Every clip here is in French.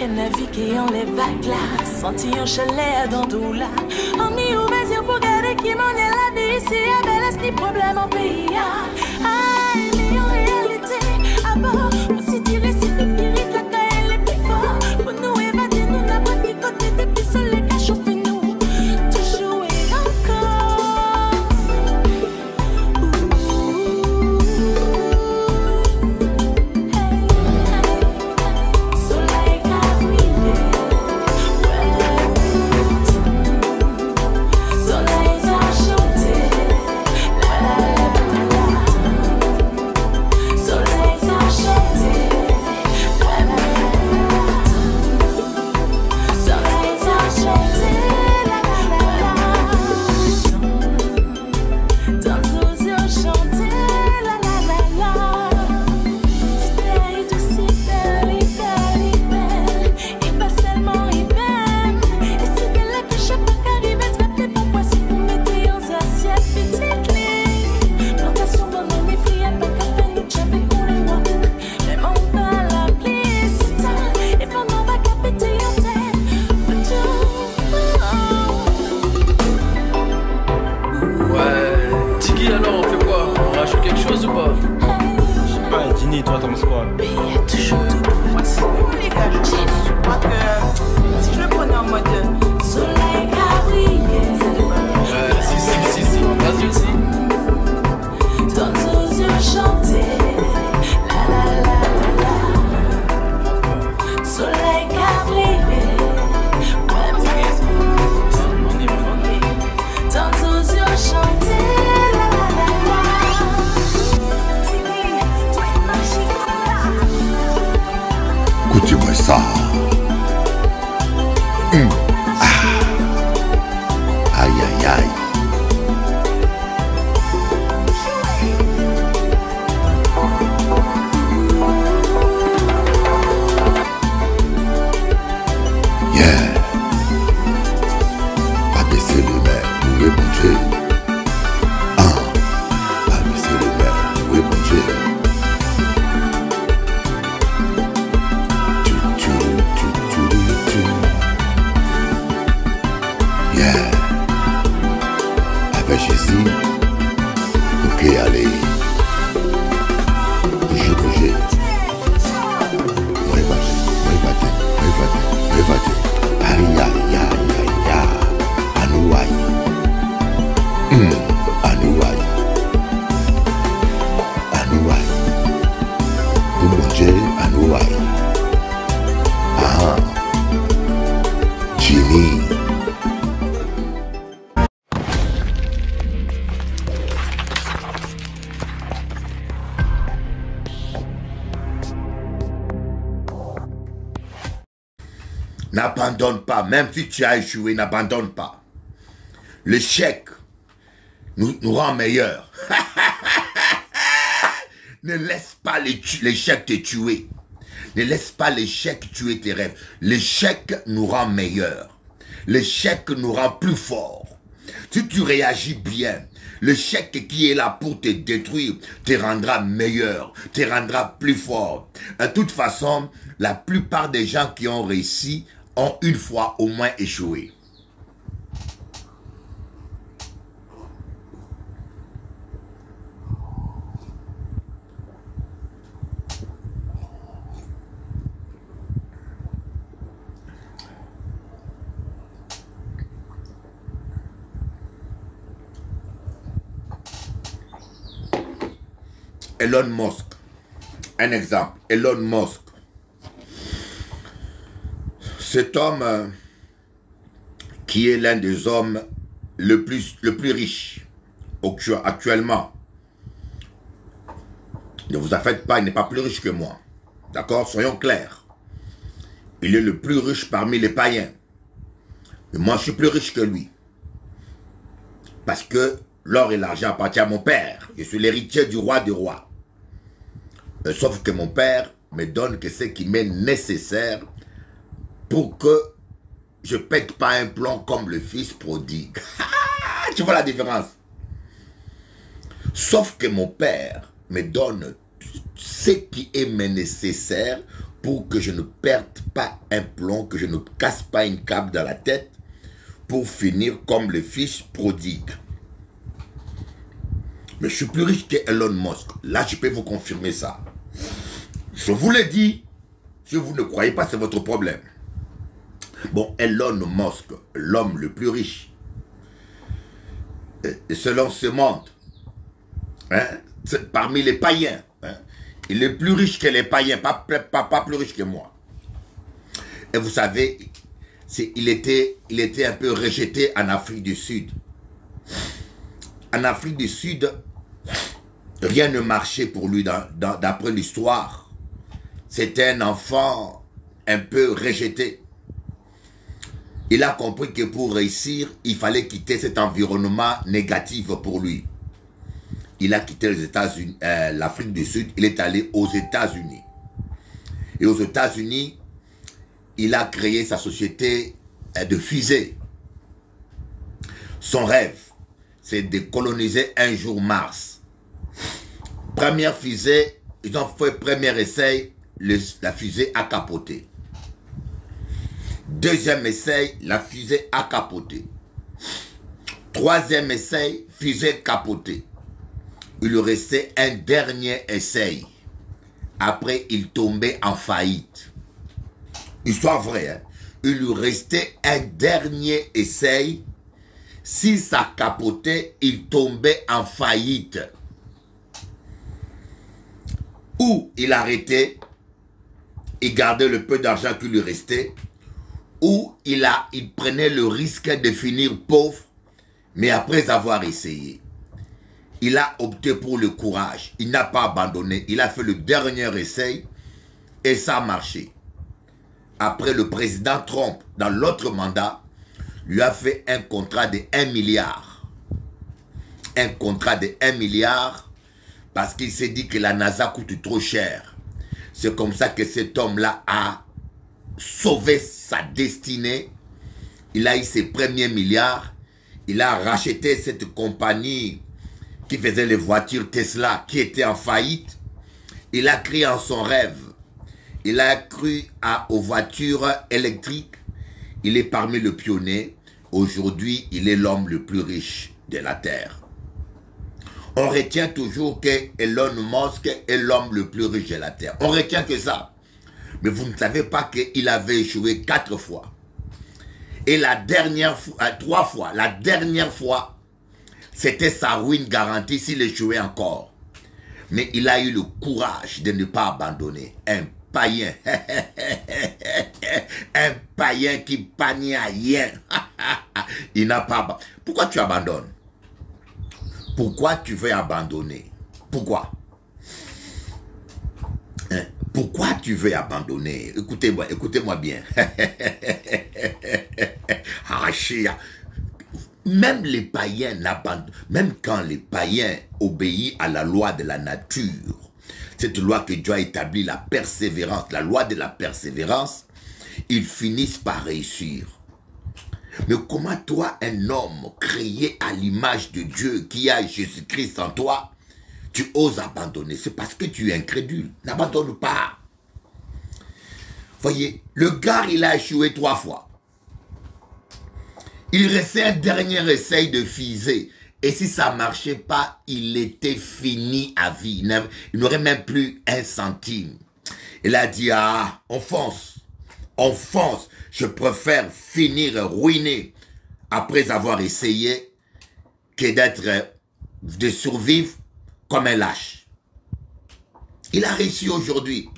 naviguer en les vagues là, senti un chalet dans tout là. En mi ou vas-y pour garder qui m'en est la vie ici, à belle est-ce ni problème en pays. Aïe, mais en réalité, à bord, on s'y dirait si le pire la caille elle est plus fort. Pour nous évader, nous n'a pas de côté depuis soleil qu'a chauffé nous. Toujours et encore. Toi, t'en penses quoi? Mais il y a toujours tout. Moi, c'est bon, les gars. Je crois que si je le prenais en mode soleil cabrié. Si. Vas-y aussi. Dans nos yeux chanter. La la la la la. Soleil cabrié. Ouais, dans nos yeux chanter. Écoutez-moi ça. Aïe aïe aïe. Yeah. Pas baisser les mains, nous est bon Dieu. Pas baisser les mains, nous est bon Dieu. Yeah. Avec Jésus, ok, allez. Bougez. Aïe, aïe, aïe. Anouaï. Anouaï. Pour mon Dieu, Anouaï. Jimmy. N'abandonne pas, même si tu as échoué, n'abandonne pas. L'échec nous rend meilleurs. Ne laisse pas l'échec te tuer. Ne laisse pas l'échec tuer tes rêves. L'échec nous rend meilleurs. L'échec nous rend plus forts. Si tu réagis bien, l'échec qui est là pour te détruire te rendra meilleur, te rendra plus fort. De toute façon, la plupart des gens qui ont réussi ont une fois au moins échoué. Elon Musk, un exemple, Elon Musk. Cet homme qui est l'un des hommes le plus riche actuellement. Ne vous en faites pas, il n'est pas plus riche que moi. D'accord? Soyons clairs. Il est le plus riche parmi les païens. Mais moi, je suis plus riche que lui. Parce que l'or et l'argent appartiennent à mon père. Je suis l'héritier du roi des rois. Sauf que mon père me donne que ce qui m'est nécessaire pour que je ne pète pas un plomb comme le fils prodigue. Tu vois la différence? Sauf que mon père me donne ce qui est nécessaire pour que je ne perde pas un plomb, que je ne casse pas une câble dans la tête, pour finir comme le fils prodigue. Mais je suis plus riche qu'Elon Musk. Là, je peux vous confirmer ça. Je vous l'ai dit. Si vous ne croyez pas, c'est votre problème. Bon, Elon Musk, l'homme le plus riche, selon ce monde, hein, parmi les païens, hein, il est plus riche que les païens, pas plus riche que moi. Et vous savez, il était un peu rejeté en Afrique du Sud. En Afrique du Sud, rien ne marchait pour lui d'après l'histoire. C'était un enfant un peu rejeté. Il a compris que pour réussir, il fallait quitter cet environnement négatif pour lui. Il a quitté les États-Unis, l'Afrique du Sud, il est allé aux États-Unis. Et aux États-Unis, il a créé sa société de fusées. Son rêve, c'est de coloniser un jour Mars. Première fusée, ils ont fait premier essai, la fusée a capoté. Deuxième essai, la fusée a capoté. Troisième essai, fusée capotée. Il lui restait un dernier essai. Après, il tombait en faillite. Histoire vraie, hein? Il lui restait un dernier essai. Si ça capotait, il tombait en faillite. Ou il arrêtait, il gardait le peu d'argent qui lui restait, ou il prenait le risque de finir pauvre, mais après avoir essayé. Il a opté pour le courage. Il n'a pas abandonné. Il a fait le dernier essai et ça a marché. Après, le président Trump, dans l'autre mandat, lui a fait un contrat de 1 milliard. Un contrat de 1 milliard parce qu'il s'est dit que la NASA coûte trop cher. C'est comme ça que cet homme-là a sauvé sa destinée. Il a eu ses premiers milliards. Il a racheté cette compagnie qui faisait les voitures Tesla, qui était en faillite. Il a cru en son rêve. Il a cru aux voitures électriques. Il est parmi les pionniers. Aujourd'hui, il est l'homme le plus riche de la Terre. On retient toujours que Elon Musk est l'homme le plus riche de la Terre. On retient que ça. Mais vous ne savez pas qu'il avait échoué 4 fois. Et la dernière fois, 3 fois, la dernière fois, c'était sa ruine garantie s'il échouait encore. Mais il a eu le courage de ne pas abandonner. Un païen. Un païen qui panie à rien. Il n'a pas abandonné. Pourquoi tu abandonnes? Pourquoi tu veux abandonner? Pourquoi? Hein? Pourquoi tu veux abandonner? Écoutez-moi bien. Même les païens n'abandonnent, même quand les païens obéissent à la loi de la nature, cette loi que Dieu a établie, la persévérance, la loi de la persévérance, ils finissent par réussir. Mais comment toi, un homme créé à l'image de Dieu, qui a Jésus-Christ en toi, tu oses abandonner? C'est parce que tu es incrédule. N'abandonne pas. Voyez, le gars, il a échoué 3 fois. Il restait un dernier essai de fusée. Et si ça ne marchait pas, il était fini à vie. Il n'aurait même plus 1 centime. Il a dit, ah, on fonce. On fonce. Je préfère finir ruiné après avoir essayé que de survivre comme un lâche. Il a réussi aujourd'hui.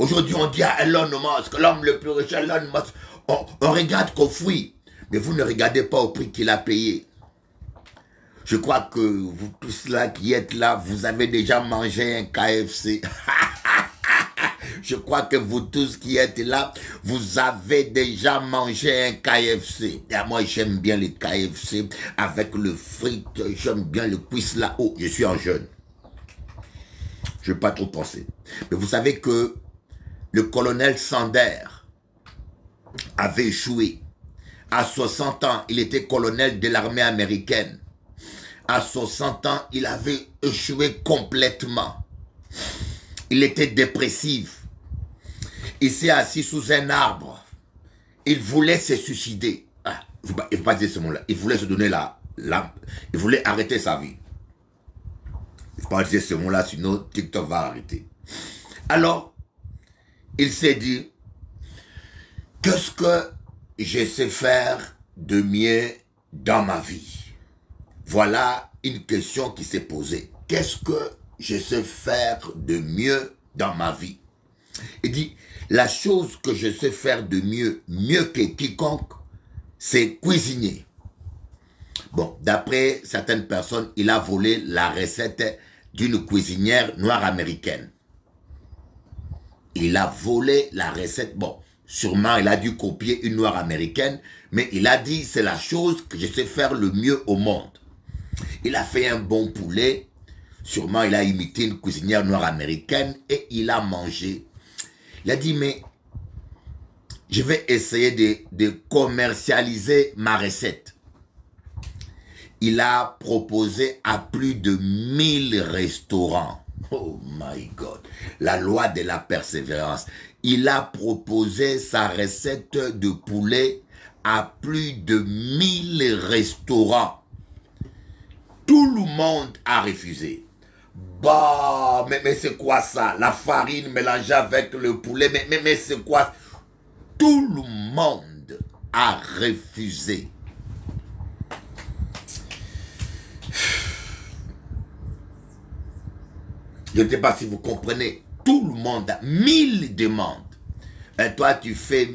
Aujourd'hui, on dit à Elon Musk, l'homme le plus riche, Elon Musk. On regarde qu'au fruit. Mais vous ne regardez pas au prix qu'il a payé. Je crois que vous tous là qui êtes là, vous avez déjà mangé un KFC. Je crois que vous tous qui êtes là, vous avez déjà mangé un KFC. Et moi, j'aime bien les KFC avec le frites. J'aime bien le cuisse là. Oh, je suis en jeûne. Je ne vais pas trop penser. Mais vous savez que le colonel Sanders avait échoué. À 60 ans, il était colonel de l'armée américaine. À 60 ans, il avait échoué complètement. Il était dépressif. Il s'est assis sous un arbre. Il voulait se suicider. Ah, il ne faut pas dire ce mot-là. Il voulait se donner il voulait arrêter sa vie. Il ne faut pas dire ce mot-là, sinon TikTok va arrêter. Alors, il s'est dit, qu'est-ce que je sais faire de mieux dans ma vie? Voilà une question qui s'est posée. Qu'est-ce que je sais faire de mieux dans ma vie? Il dit, la chose que je sais faire de mieux que quiconque, c'est cuisiner. Bon, d'après certaines personnes, il a volé la recette d'une cuisinière noire américaine. Il a volé la recette, bon, sûrement il a dû copier une noire américaine, mais il a dit, c'est la chose que je sais faire le mieux au monde. Il a fait un bon poulet, sûrement il a imité une cuisinière noire américaine et il a mangé. Il a dit, mais je vais essayer de commercialiser ma recette. Il a proposé à plus de 1000 restaurants. Oh my God. La loi de la persévérance. Il a proposé sa recette de poulet à plus de 1000 restaurants. Tout le monde a refusé. Bah, mais c'est quoi ça? La farine mélangée avec le poulet, mais c'est quoi? Tout le monde a refusé. Je ne sais pas si vous comprenez. Tout le monde a 1000 demandes. Et toi, tu fais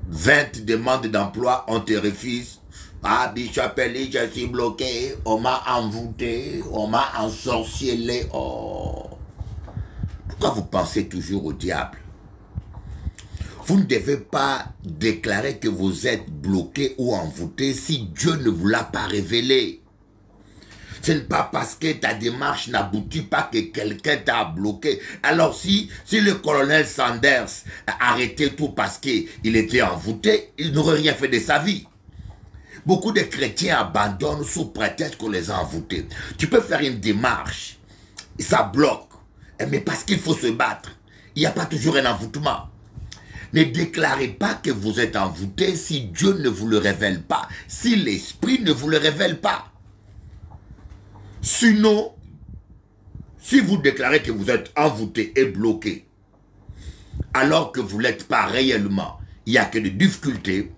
20 demandes d'emploi, on te refuse. Ah, Bishop Eli, je suis bloqué, on m'a envoûté, on m'a ensorcelé. Oh. Pourquoi vous pensez toujours au diable? Vous ne devez pas déclarer que vous êtes bloqué ou envoûté si Dieu ne vous l'a pas révélé. Ce n'est pas parce que ta démarche n'aboutit pas que quelqu'un t'a bloqué. Alors si le colonel Sanders a arrêté tout parce qu'il était envoûté, il n'aurait rien fait de sa vie. Beaucoup de chrétiens abandonnent sous prétexte qu'on les a envoûtés. Tu peux faire une démarche, ça bloque, mais parce qu'il faut se battre. Il n'y a pas toujours un envoûtement. Ne déclarez pas que vous êtes envoûté si Dieu ne vous le révèle pas, si l'Esprit ne vous le révèle pas. Sinon, si vous déclarez que vous êtes envoûté et bloqué, alors que vous ne l'êtes pas réellement, il n'y a que des difficultés,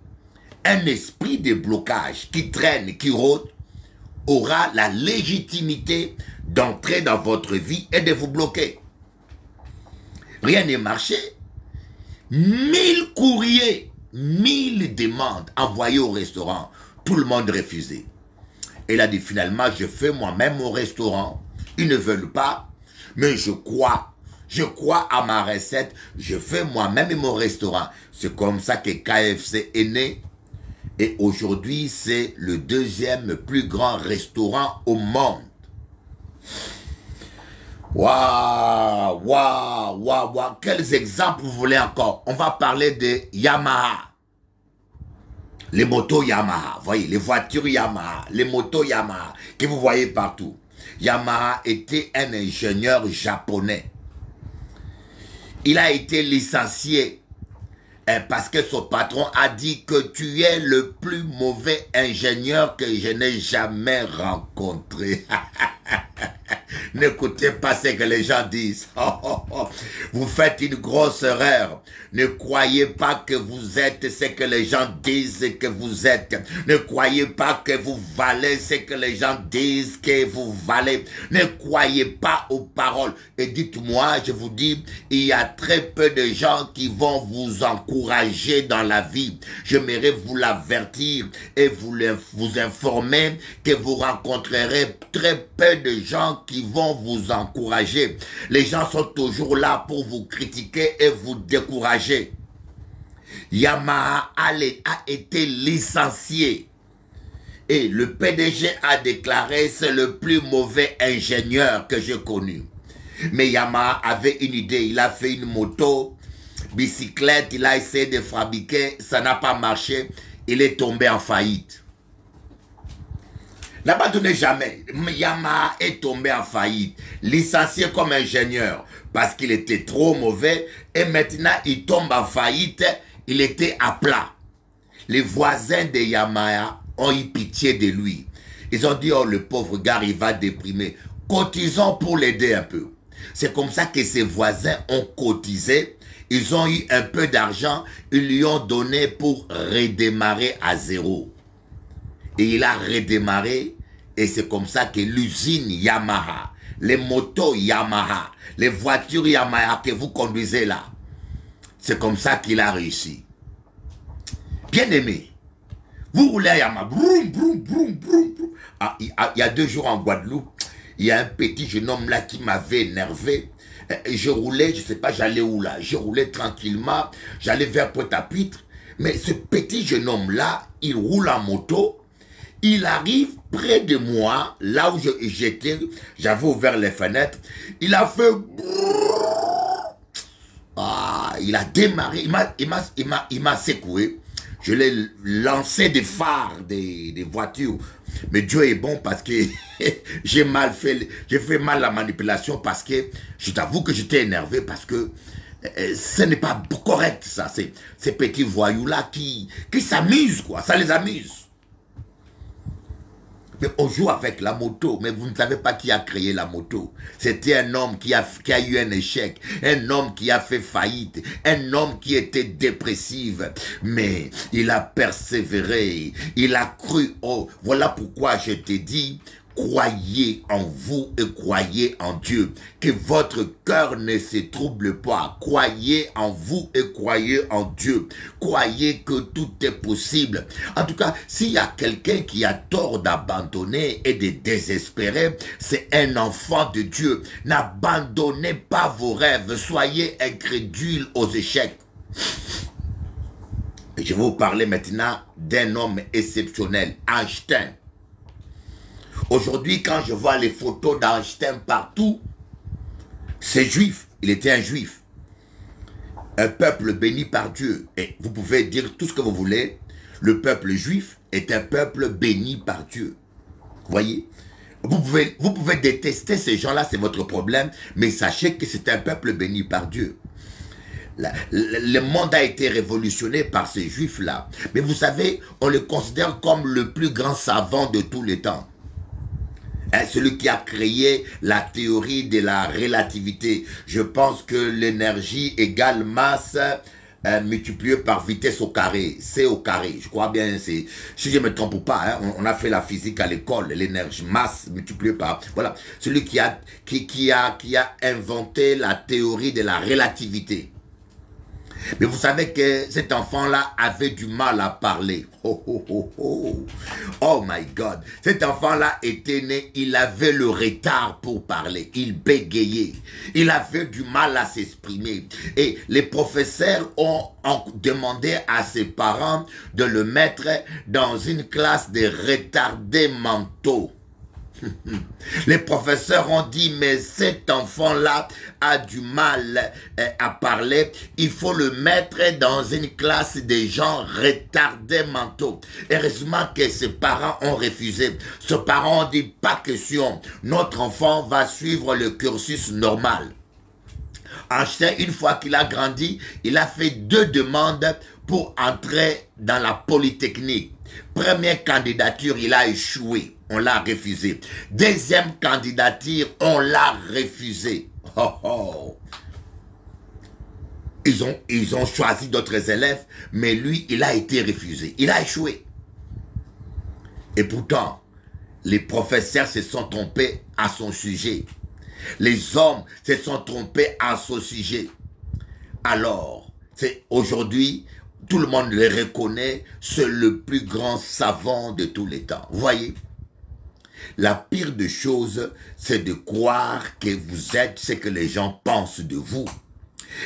un esprit de blocage qui traîne, qui rôde, aura la légitimité d'entrer dans votre vie et de vous bloquer. Rien n'est marché. 1000 courriers, 1000 demandes envoyées au restaurant, tout le monde refusé. Il a dit finalement, je fais moi-même mon restaurant. Ils ne veulent pas, mais je crois à ma recette, je fais moi-même mon restaurant. C'est comme ça que KFC est né. Et aujourd'hui, c'est le deuxième plus grand restaurant au monde. Waouh, waouh, waouh, waouh. Quels exemples vous voulez encore? On va parler de Yamaha. Les motos Yamaha, voyez, les voitures Yamaha, les motos Yamaha, que vous voyez partout. Yamaha était un ingénieur japonais. Il a été licencié parce que son patron a dit que tu es le plus mauvais ingénieur que je n'ai jamais rencontré. N'écoutez pas ce que les gens disent. Vous faites une grosse erreur. Ne croyez pas que vous êtes ce que les gens disent que vous êtes. Ne croyez pas que vous valez ce que les gens disent que vous valez. Ne croyez pas aux paroles. Et dites-moi, je vous dis, il y a très peu de gens qui vont vous encourager dans la vie. J'aimerais vous l'avertir et vous informer que vous rencontrerez très peu de gens qui vont vous encourager. Les gens sont toujours là pour vous critiquer et vous décourager. Yamaha a été licencié. Et le PDG a déclaré, c'est le plus mauvais ingénieur que j'ai connu. Mais Yamaha avait une idée, il a fait une moto, bicyclette, il a essayé de fabriquer, ça n'a pas marché, il est tombé en faillite. N'abandonnez jamais. Yamaha est tombé en faillite, licencié comme ingénieur parce qu'il était trop mauvais et maintenant il tombe en faillite, il était à plat. Les voisins de Yamaha ont eu pitié de lui. Ils ont dit, oh le pauvre gars, il va déprimer. Cotisons pour l'aider un peu. C'est comme ça que ses voisins ont cotisé. Ils ont eu un peu d'argent, ils lui ont donné pour redémarrer à zéro. Et il a redémarré et c'est comme ça que l'usine Yamaha, les motos Yamaha, les voitures Yamaha que vous conduisez là, c'est comme ça qu'il a réussi. Bien aimé, vous roulez à Yamaha, broum, broum, broum, broum, broum. Ah, il y a 2 jours en Guadeloupe, il y a un petit jeune homme là qui m'avait énervé. Je roulais, je ne sais pas, j'allais où là. Je roulais tranquillement, j'allais vers Pointe-à-Pitre. Mais ce petit jeune homme là, il roule en moto. Il arrive près de moi, là où j'étais, j'avais ouvert les fenêtres. Il a fait... Ah, il a démarré, il m'a secoué. Je l'ai lancé des phares des voitures. Mais Dieu est bon parce que j'ai fait mal la manipulation parce que je t'avoue que j'étais énervé parce que ce n'est pas correct ça. Ces petits voyous-là qui s'amusent quoi, ça les amuse. Mais on joue avec la moto, mais vous ne savez pas qui a créé la moto. C'était un homme qui a eu un échec, un homme qui a fait faillite, un homme qui était dépressif. Mais il a persévéré, il a cru. Oh, voilà pourquoi je t'ai dit, croyez en vous et croyez en Dieu. Que votre cœur ne se trouble pas. Croyez en vous et croyez en Dieu. Croyez que tout est possible. En tout cas, s'il y a quelqu'un qui a tort d'abandonner et de désespérer, c'est un enfant de Dieu. N'abandonnez pas vos rêves. Soyez incrédules aux échecs. Et je vais vous parler maintenant d'un homme exceptionnel, Einstein. Aujourd'hui, quand je vois les photos d'Einstein partout, c'est juif. Il était un juif. Un peuple béni par Dieu. Et vous pouvez dire tout ce que vous voulez. Le peuple juif est un peuple béni par Dieu. Voyez? Vous pouvez détester ces gens-là, c'est votre problème. Mais sachez que c'est un peuple béni par Dieu. Le monde a été révolutionné par ces juifs-là. Mais vous savez, on le considère comme le plus grand savant de tous les temps. Celui qui a créé la théorie de la relativité. Je pense que l'énergie égale masse multipliée par vitesse au carré. C au carré. Je crois bien, si je ne me trompe pas, hein, on a fait la physique à l'école. L'énergie masse multipliée par... Voilà. Celui qui a inventé la théorie de la relativité. Mais vous savez que cet enfant-là avait du mal à parler. Oh, oh, oh, oh. Oh my God. Cet enfant-là était né, il avait le retard pour parler. Il bégayait. Il avait du mal à s'exprimer. Et les professeurs ont demandé à ses parents de le mettre dans une classe de retardés mentaux. Les professeurs ont dit, mais cet enfant-là a du mal à parler, il faut le mettre dans une classe de gens retardés mentaux. Heureusement que ses parents ont refusé. Ses parents ont dit, pas question, notre enfant va suivre le cursus normal. Einstein, une fois qu'il a grandi, il a fait 2 demandes pour entrer dans la Polytechnique. Première candidature, il a échoué. On l'a refusé. Deuxième candidature, on l'a refusé. Oh, oh. Ils ont choisi d'autres élèves, mais lui, il a été refusé. Il a échoué. Et pourtant, les professeurs se sont trompés à son sujet. Les hommes se sont trompés à son sujet. Alors, aujourd'hui, tout le monde le reconnaît, c'est le plus grand savant de tous les temps. Vous voyez? La pire des choses, c'est de croire que vous êtes ce que les gens pensent de vous.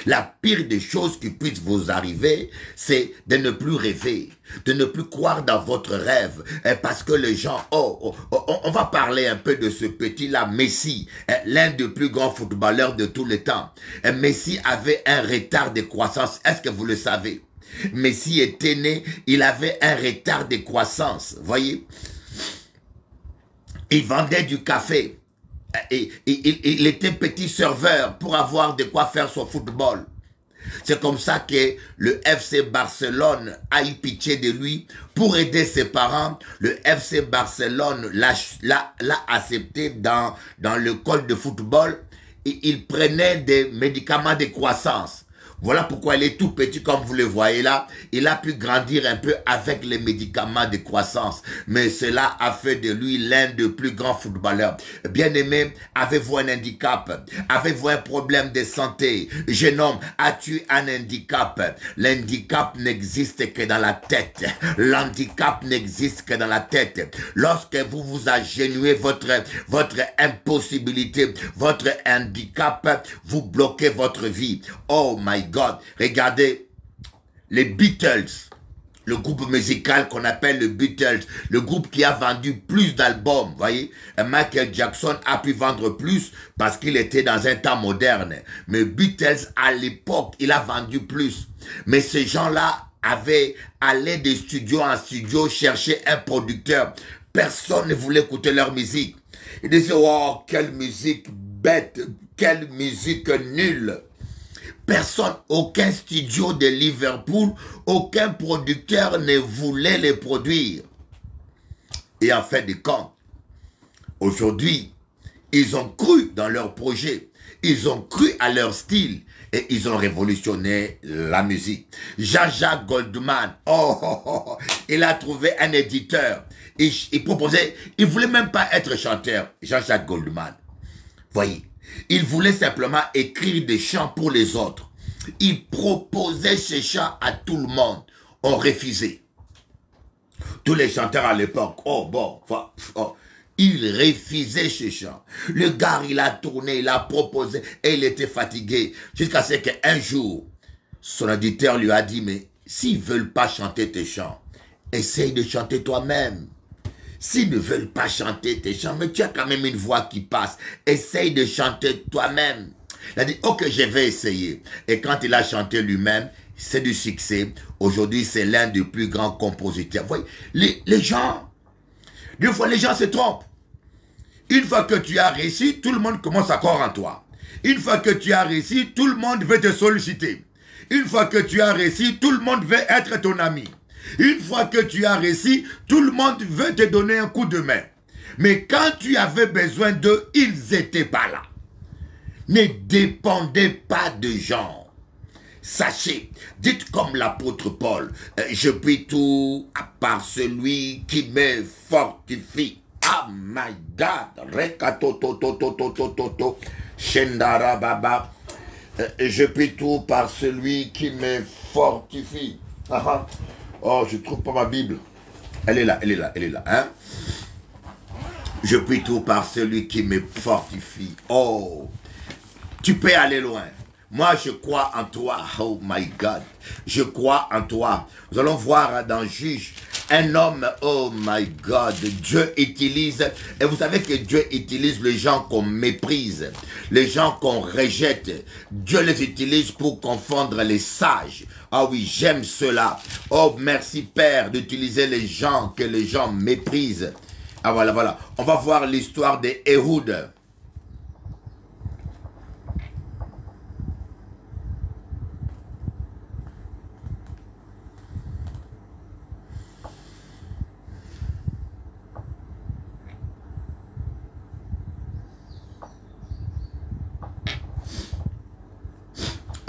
La pire des choses qui puissent vous arriver, c'est de ne plus rêver, de ne plus croire dans votre rêve, parce que les gens, on va parler un peu de ce petit-là, Messi, l'un des plus grands footballeurs de tous les temps. Messi avait un retard de croissance, est-ce que vous le savez? Messi était né, il avait un retard de croissance, voyez? Il vendait du café. Et il était petit serveur pour avoir de quoi faire son football. C'est comme ça que le FC Barcelone a eu pitié de lui pour aider ses parents. Le FC Barcelone l'a accepté dans l'école de football et il prenait des médicaments de croissance. Voilà pourquoi il est tout petit comme vous le voyez là. Il a pu grandir un peu avec les médicaments de croissance. Mais cela a fait de lui l'un des plus grands footballeurs. Bien-aimé, avez-vous un handicap? Avez-vous un problème de santé? Jeune homme, as-tu un handicap? L'handicap n'existe que dans la tête. L'handicap n'existe que dans la tête. Lorsque vous vous agenouillez votre impossibilité, votre handicap, vous bloquez votre vie. Oh my God, regardez les Beatles, le groupe musical qu'on appelle le Beatles, le groupe qui a vendu plus d'albums, voyez. Michael Jackson a pu vendre plus parce qu'il était dans un temps moderne. Mais Beatles, à l'époque, il a vendu plus. Mais ces gens-là avaient allé de studio en studio chercher un producteur. Personne ne voulait écouter leur musique. Ils disaient, oh, quelle musique bête, quelle musique nulle. Personne, aucun studio de Liverpool, aucun producteur ne voulait les produire. Et en fin de compte, aujourd'hui, ils ont cru dans leur projet, ils ont cru à leur style et ils ont révolutionné la musique. Jean-Jacques Goldman, il a trouvé un éditeur. Il proposait, il ne voulait même pas être chanteur, Jean-Jacques Goldman. Voyez. Il voulait simplement écrire des chants pour les autres. Il proposait ces chants à tout le monde. On refusait. Tous les chanteurs à l'époque, il refusait ces chants. Le gars, il a tourné, il a proposé et il était fatigué. Jusqu'à ce qu'un jour, son éditeur lui a dit, mais s'ils ne veulent pas chanter tes chants, essaye de chanter toi-même. S'ils ne veulent pas chanter tes chants, mais tu as quand même une voix qui passe. Essaye de chanter toi-même. Il a dit, ok, je vais essayer. Et quand il a chanté lui-même, c'est du succès. Aujourd'hui, c'est l'un des plus grands compositeurs. Vous voyez, les gens, des fois, les gens se trompent. Une fois que tu as réussi, tout le monde commence à croire en toi. Une fois que tu as réussi, tout le monde veut te solliciter. Une fois que tu as réussi, tout le monde veut être ton ami. Une fois que tu as réussi, tout le monde veut te donner un coup de main. Mais quand tu avais besoin d'eux, ils n'étaient pas là. Ne dépendez pas de gens. Sachez, dites comme l'apôtre Paul, je puis tout à part celui qui me fortifie. Oh my God. Shendara Baba. Je puis tout par celui qui me fortifie. Oh, je ne trouve pas ma Bible. Elle est là, elle est là, elle est là. Hein? Je puis tout par celui qui me fortifie. Oh, tu peux aller loin. Moi, je crois en toi. Oh my God. Je crois en toi. Nous allons voir dans Juge un homme. Oh my God. Dieu utilise. Et vous savez que Dieu utilise les gens qu'on méprise. Les gens qu'on rejette. Dieu les utilise pour confondre les sages. Ah oui, j'aime cela. Oh, merci Père d'utiliser les gens que les gens méprisent. Ah voilà, voilà. On va voir l'histoire d'Éhoud.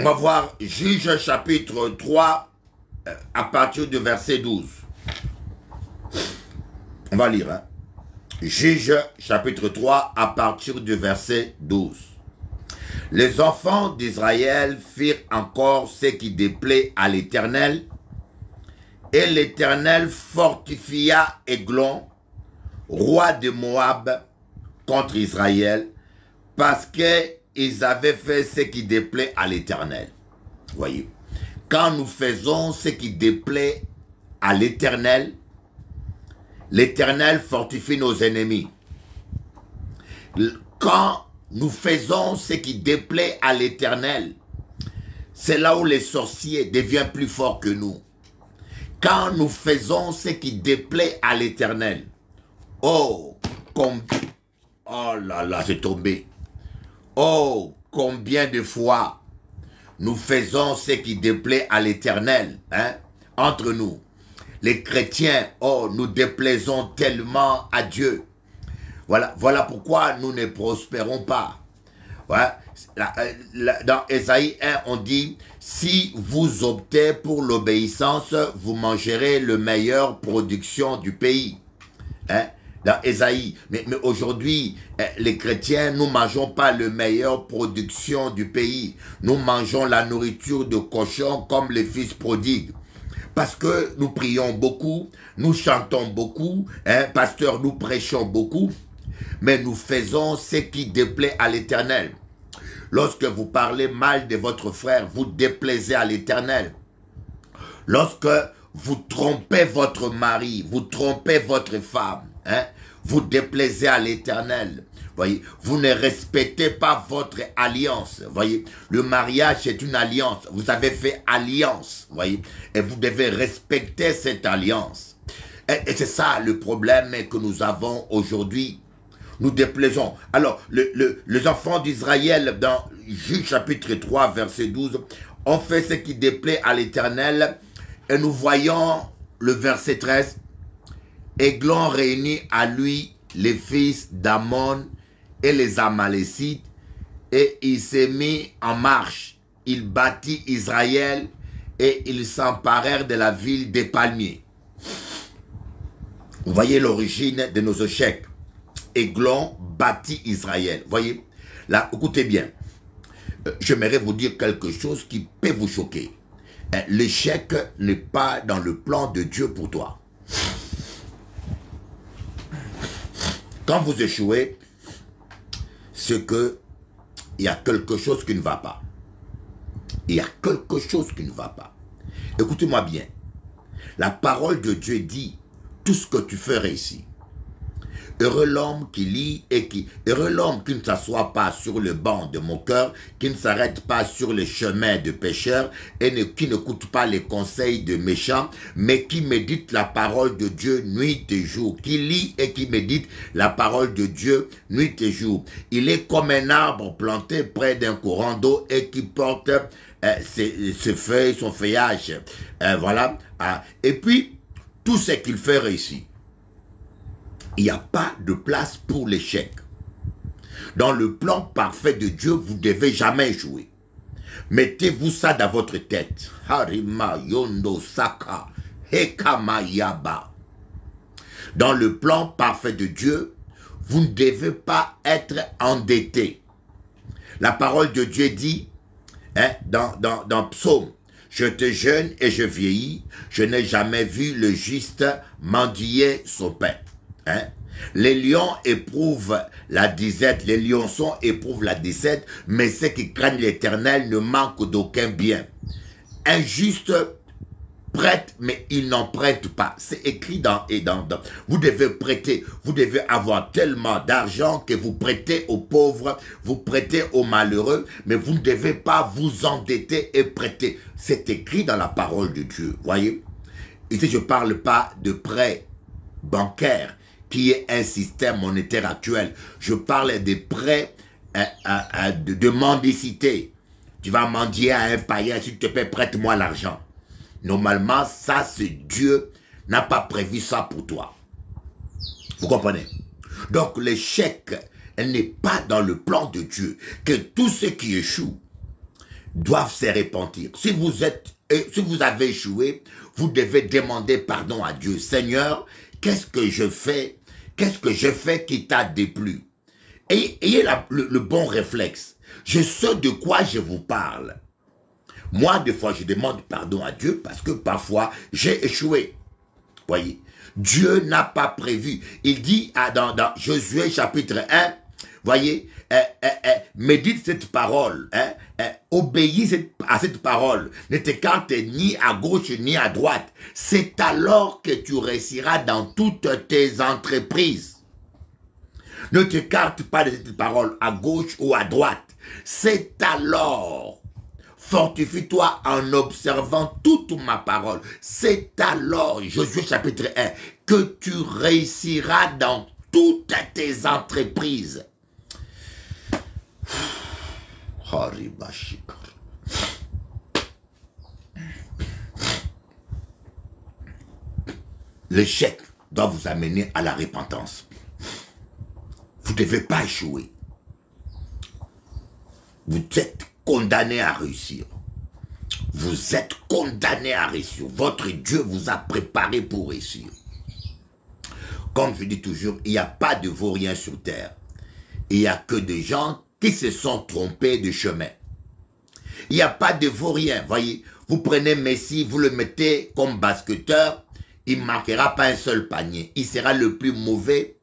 On va voir Juge chapitre 3 à partir du verset 12. On va lire. Hein? Juge chapitre 3 à partir du verset 12. Les enfants d'Israël firent encore ce qui déplaît à l'Éternel, et l'Éternel fortifia Églon, roi de Moab, contre Israël, parce qu'ils avaient fait ce qui déplaît à l'Éternel. Voyez, quand nous faisons ce qui déplaît à l'Éternel, l'Éternel fortifie nos ennemis. Quand nous faisons ce qui déplaît à l'Éternel, c'est là où les sorciers deviennent plus forts que nous. Quand nous faisons ce qui déplaît à l'Éternel, oh, Oh là là, c'est tombé. Oh, combien de fois nous faisons ce qui déplaît à l'Éternel, hein, entre nous. Les chrétiens, oh, nous déplaisons tellement à Dieu. Voilà pourquoi nous ne prospérons pas. Ouais. Dans Ésaïe 1, on dit, si vous optez pour l'obéissance, vous mangerez le meilleure production du pays. Hein? Dans Ésaïe. Mais aujourd'hui, les chrétiens, nous ne mangeons pas le meilleure production du pays. Nous mangeons la nourriture de cochon comme les fils prodigues. Parce que nous prions beaucoup, nous chantons beaucoup, hein, pasteur, nous prêchons beaucoup, mais nous faisons ce qui déplaît à l'Éternel. Lorsque vous parlez mal de votre frère, vous déplaisez à l'Éternel. Lorsque vous trompez votre mari, vous trompez votre femme, hein, vous déplaisez à l'Éternel. Voyez, vous ne respectez pas votre alliance. Voyez, le mariage est une alliance. Vous avez fait alliance, voyez, et vous devez respecter cette alliance. Et c'est ça le problème que nous avons aujourd'hui. Nous déplaisons. Alors, les enfants d'Israël, dans Juge chapitre 3, verset 12, ont fait ce qui déplaît à l'Éternel. Et nous voyons le verset 13. Églon réunit à lui les fils d'Ammon et les Amalécites, et il s'est mis en marche. Il bâtit Israël et ils s'emparèrent de la ville des palmiers. Vous voyez l'origine de nos échecs. Églon bâtit Israël. Voyez, là, écoutez bien. J'aimerais vous dire quelque chose qui peut vous choquer. L'échec n'est pas dans le plan de Dieu pour toi. Quand vous échouez, c'est que il y a quelque chose qui ne va pas. Il y a quelque chose qui ne va pas. Écoutez-moi bien. La parole de Dieu dit, tout ce que tu ferais ici. Heureux l'homme qui lit et qui... Heureux l'homme qui ne s'assoit pas sur le banc de mon cœur, qui ne s'arrête pas sur les chemins de pécheurs et qui n'écoute pas les conseils de méchants, mais qui médite la parole de Dieu nuit et jour. Qui lit et qui médite la parole de Dieu nuit et jour. Il est comme un arbre planté près d'un courant d'eau et qui porte ses feuilles, son feuillage. Voilà. Et puis, tout ce qu'il fait réussit. Il n'y a pas de place pour l'échec. Dans le plan parfait de Dieu, vous ne devez jamais échouer. Mettez-vous ça dans votre tête. Harima yondo saka hekamayaba. Dans le plan parfait de Dieu, vous ne devez pas être endetté. La parole de Dieu dit, hein, dans Psaume, je te jeûne et je vieillis, je n'ai jamais vu le juste mendier son pain. Hein? Les lions éprouvent la disette, les lionçons éprouvent la disette, mais ceux qui craignent l'Éternel ne manquent d'aucun bien. Un juste prête, mais il n'en prête pas. C'est écrit dans. Vous devez prêter, vous devez avoir tellement d'argent que vous prêtez aux pauvres, vous prêtez aux malheureux, mais vous ne devez pas vous endetter et prêter. C'est écrit dans la parole de Dieu, voyez. Ici, je ne parle pas de prêt bancaire, qui est un système monétaire actuel. Je parle des prêts de mendicité. Tu vas mendier à un païen, s'il te plaît, prête-moi l'argent. Normalement, ça, c'est Dieu n'a pas prévu ça pour toi. Vous comprenez? Donc, l'échec, elle n'est pas dans le plan de Dieu. Que tous ceux qui échouent doivent se repentir. Si vous avez échoué, vous devez demander pardon à Dieu. Seigneur, qu'est-ce que je fais? Qu'est-ce que je fais qui t'a déplu? Ayez le bon réflexe. Je sais de quoi je vous parle. Moi, des fois, je demande pardon à Dieu parce que parfois, j'ai échoué. Voyez, Dieu n'a pas prévu. Il dit dans Josué chapitre 1, voyez, médite cette parole, obéis à cette parole, ne t'écarte ni à gauche ni à droite. C'est alors que tu réussiras dans toutes tes entreprises. Ne t'écarte pas de cette parole à gauche ou à droite. C'est alors, fortifie-toi en observant toute ma parole. C'est alors, Josué chapitre 1, que tu réussiras dans toutes tes entreprises. L'échec doit vous amener à la repentance. Vous ne devez pas échouer. Vous êtes condamné à réussir. Vous êtes condamné à réussir. Votre Dieu vous a préparé pour réussir. Comme je dis toujours, il n'y a pas de vaurien sur terre. Il n'y a que des gens qui se sont trompés de chemin. Il n'y a pas de vaurien. Voyez, vous prenez Messi, vous le mettez comme basketteur, il ne marquera pas un seul panier. Il sera le plus mauvais,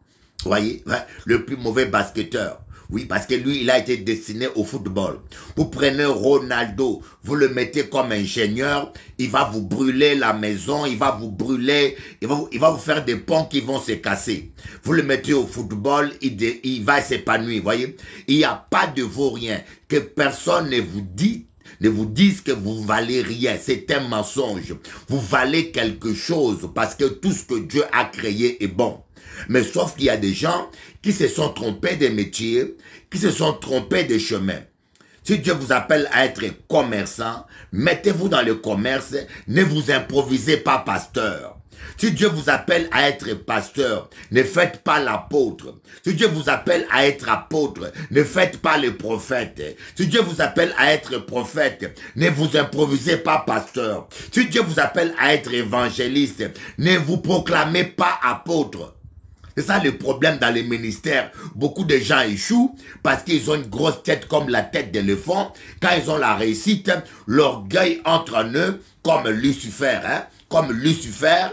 voyez, le plus mauvais basketteur. Oui, parce que lui, il a été destiné au football. Vous prenez Ronaldo, vous le mettez comme ingénieur, il va vous brûler la maison, il va vous brûler, il va vous faire des ponts qui vont se casser. Vous le mettez au football, il va s'épanouir, voyez. Il n'y a pas de vaurien, que personne ne vous dise que vous valez rien. C'est un mensonge. Vous valez quelque chose parce que tout ce que Dieu a créé est bon. Mais sauf qu'il y a des gens qui se sont trompés des métiers, qui se sont trompés des chemins. Si Dieu vous appelle à être commerçant, mettez-vous dans le commerce, ne vous improvisez pas pasteur. Si Dieu vous appelle à être pasteur, ne faites pas l'apôtre. Si Dieu vous appelle à être apôtre, ne faites pas le prophète. Si Dieu vous appelle à être prophète, ne vous improvisez pas pasteur. Si Dieu vous appelle à être évangéliste, ne vous proclamez pas apôtre. C'est ça le problème dans les ministères. Beaucoup de gens échouent parce qu'ils ont une grosse tête comme la tête d'éléphant. Quand ils ont la réussite, l'orgueil entre en eux comme Lucifer. Comme Lucifer,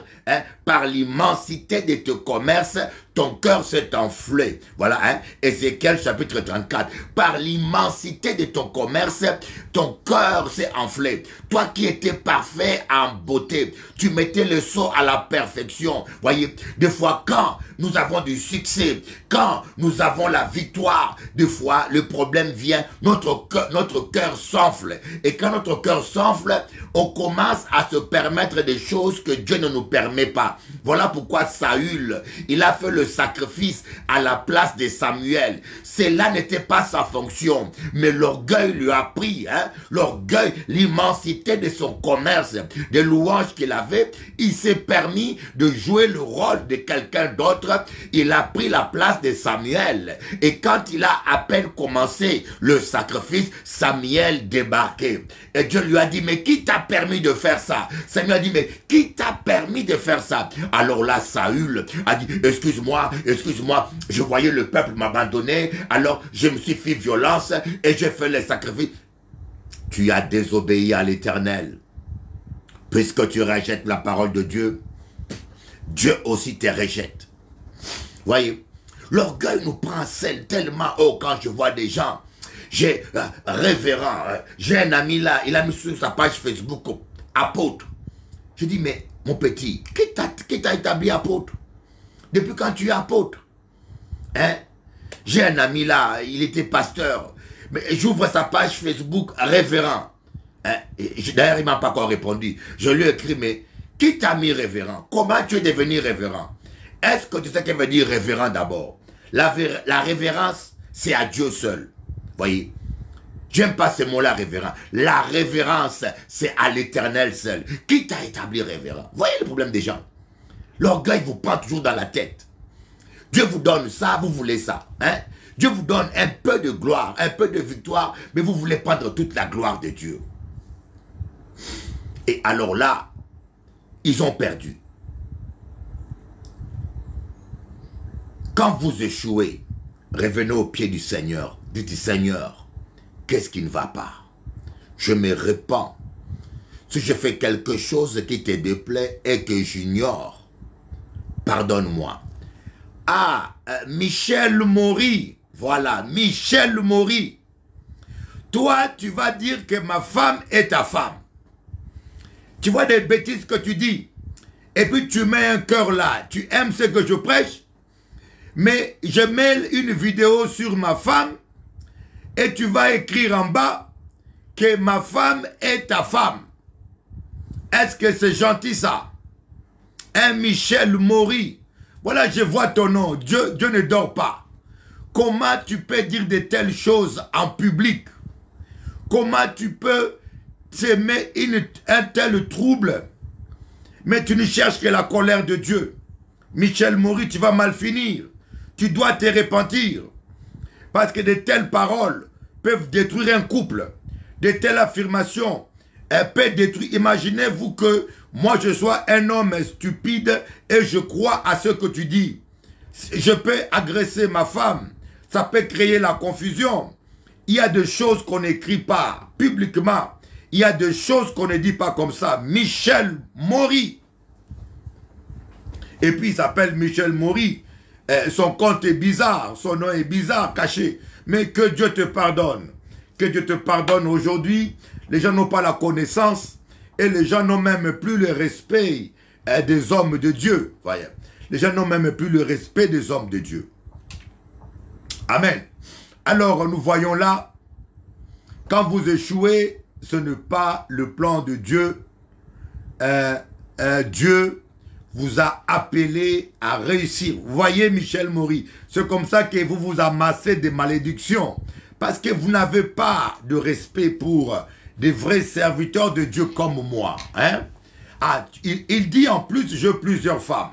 par l'immensité de ton commerce, ton cœur s'est enflé. Voilà, Ézéchiel chapitre 34. Par l'immensité de ton commerce, ton cœur s'est enflé. Toi qui étais parfait en beauté, tu mettais le sceau à la perfection. Voyez, des fois quand nous avons du succès, quand nous avons la victoire, des fois le problème vient, notre cœur s'enfle. Et quand notre cœur s'enfle, on commence à se permettre des choses que Dieu ne nous permet pas. Voilà pourquoi Saül, il a fait le sacrifice à la place de Samuel. Cela n'était pas sa fonction, mais l'orgueil lui a pris, l'orgueil, l'immensité de son commerce, des louanges qu'il avait, il s'est permis de jouer le rôle de quelqu'un d'autre. Il a pris la place de Samuel. Et quand il a à peine commencé le sacrifice, Samuel débarquait. Et Dieu lui a dit, mais qui t'a permis de faire ça? Samuel a dit, mais qui t'a permis de faire ça? Alors là, Saül a dit, excuse-moi, je voyais le peuple m'abandonner, alors je me suis fait violence et j'ai fait les sacrifices. Tu as désobéi à l'Éternel. Puisque tu rejettes la parole de Dieu, Dieu aussi te rejette. Voyez, l'orgueil nous prend tellement haut quand je vois des gens. J'ai révérend, j'ai un ami là, il a mis sur sa page Facebook apôtre. Je dis, mais mon petit, qui t'a établi apôtre? Depuis quand tu es apôtre? J'ai un ami là, il était pasteur. Mais j'ouvre sa page Facebook révérend. D'ailleurs, il ne m'a pas encore répondu. Je lui ai écrit, mais qui t'a mis révérend? Comment tu es devenu révérend? Est-ce que tu sais ce que veut dire révérend d'abord? La révérence, c'est à Dieu seul. Voyez, j'aime pas ce mot-là, révérend. La révérence, c'est à l'Éternel seul. Qui t'a établi révérend? Voyez le problème des gens. L'orgueil vous prend toujours dans la tête. Dieu vous donne ça, vous voulez ça. Dieu vous donne un peu de gloire, un peu de victoire, mais vous voulez prendre toute la gloire de Dieu. Et alors là, ils ont perdu. Quand vous échouez, revenez au pied du Seigneur. Dites, Seigneur, qu'est-ce qui ne va pas? Je me répands. Si je fais quelque chose qui te déplaît et que j'ignore, pardonne-moi. Ah, Michel Maury, voilà, Michel Maury. Toi, tu vas dire que ma femme est ta femme. Tu vois des bêtises que tu dis. Et puis tu mets un cœur là. Tu aimes ce que je prêche. Mais je mets une vidéo sur ma femme. Et tu vas écrire en bas que ma femme est ta femme. Est-ce que c'est gentil ça? Un Michel Maury. Voilà, je vois ton nom. Dieu ne dort pas. Comment tu peux dire de telles choses en public? Comment tu peux s'aimer un tel trouble? Mais tu ne cherches que la colère de Dieu. Michel Maury, tu vas mal finir. Tu dois te repentir. Parce que de telles paroles peuvent détruire un couple. De telles affirmations peuvent détruire. Imaginez-vous que moi je sois un homme stupide et je crois à ce que tu dis. Je peux agresser ma femme. Ça peut créer la confusion. Il y a des choses qu'on n'écrit pas publiquement. Il y a des choses qu'on ne dit pas comme ça. Michel Maury. Et puis il s'appelle Michel Maury. Son compte est bizarre. Son nom est bizarre, caché. Mais que Dieu te pardonne. Que Dieu te pardonne aujourd'hui. Les gens n'ont pas la connaissance. Et les gens n'ont même plus le respect des hommes de Dieu. Voyez. Les gens n'ont même plus le respect des hommes de Dieu. Amen. Alors nous voyons là, quand vous échouez, ce n'est pas le plan de Dieu. Dieu vous a appelé à réussir. Vous voyez Michel Maury, c'est comme ça que vous vous amassez des malédictions. Parce que vous n'avez pas de respect pour des vrais serviteurs de Dieu comme moi. Hein? Ah, il dit en plus, j'ai plusieurs femmes.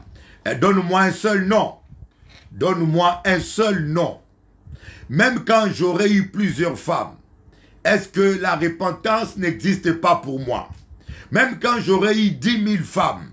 Donne-moi un seul nom. Donne-moi un seul nom. Même quand j'aurais eu plusieurs femmes, est-ce que la repentance n'existe pas pour moi? Même quand j'aurais eu 10 000 femmes,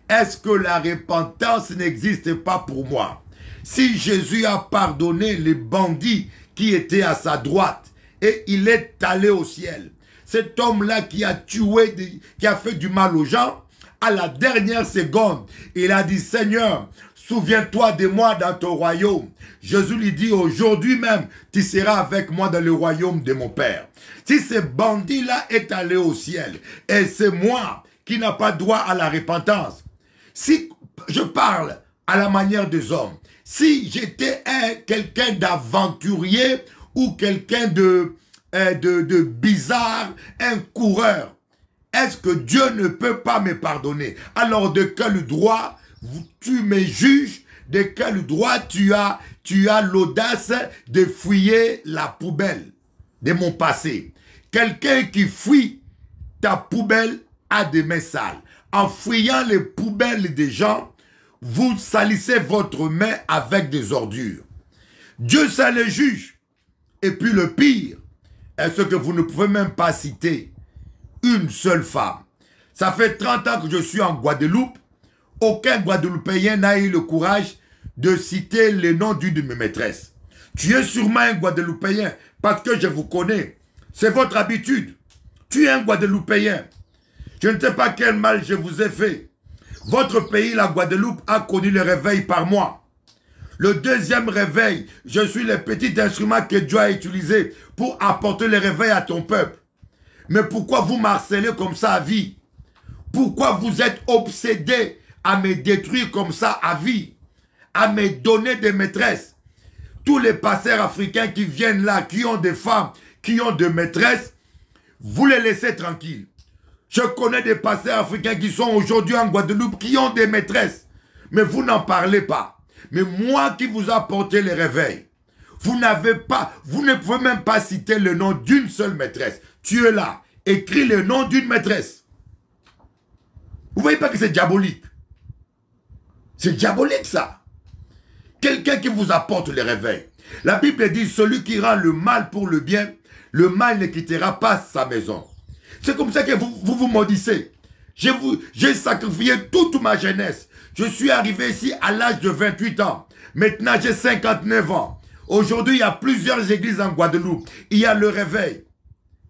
est-ce que la repentance n'existe pas pour moi? Si Jésus a pardonné les bandits qui étaient à sa droite et il est allé au ciel, cet homme-là qui a tué, qui a fait du mal aux gens, à la dernière seconde, il a dit, Seigneur, souviens-toi de moi dans ton royaume. Jésus lui dit, aujourd'hui même, tu seras avec moi dans le royaume de mon Père. Si ce bandit-là est allé au ciel, et c'est moi qui n'ai pas droit à la repentance, si je parle à la manière des hommes, si j'étais quelqu'un d'aventurier ou quelqu'un de bizarre, un coureur, est-ce que Dieu ne peut pas me pardonner? Alors de quel droit tu me juges? De quel droit tu as l'audace de fouiller la poubelle de mon passé? Quelqu'un qui fouille ta poubelle a des mains sales. En fouillant les poubelles des gens, vous salissez votre main avec des ordures. Dieu, ça les juge. Et puis le pire, est ce que vous ne pouvez même pas citer une seule femme. Ça fait 30 ans que je suis en Guadeloupe. Aucun Guadeloupéen n'a eu le courage de citer le nom d'une de mes maîtresses. Tu es sûrement un Guadeloupéen parce que je vous connais. C'est votre habitude. Tu es un Guadeloupéen. Je ne sais pas quel mal je vous ai fait. Votre pays, la Guadeloupe, a connu le réveil par moi. Le deuxième réveil, je suis le petit instrument que Dieu a utilisé pour apporter le réveil à ton peuple. Mais pourquoi vous m'harcelez comme ça à vie? Pourquoi vous êtes obsédé à me détruire comme ça à vie? À me donner des maîtresses? Tous les pasteurs africains qui viennent là, qui ont des femmes, qui ont des maîtresses, vous les laissez tranquilles. Je connais des pasteurs africains qui sont aujourd'hui en Guadeloupe, qui ont des maîtresses. Mais vous n'en parlez pas. Mais moi qui vous apporté les réveils, vous ne pouvez même pas citer le nom d'une seule maîtresse. Tu es là, écris le nom d'une maîtresse. Vous voyez pas que c'est diabolique? C'est diabolique ça. Quelqu'un qui vous apporte les réveils. La Bible dit, celui qui rend le mal pour le bien, le mal ne quittera pas sa maison. C'est comme ça que vous maudissez. J'ai sacrifié toute ma jeunesse. Je suis arrivé ici à l'âge de 28 ans. Maintenant, j'ai 59 ans. Aujourd'hui, il y a plusieurs églises en Guadeloupe. Il y a le réveil.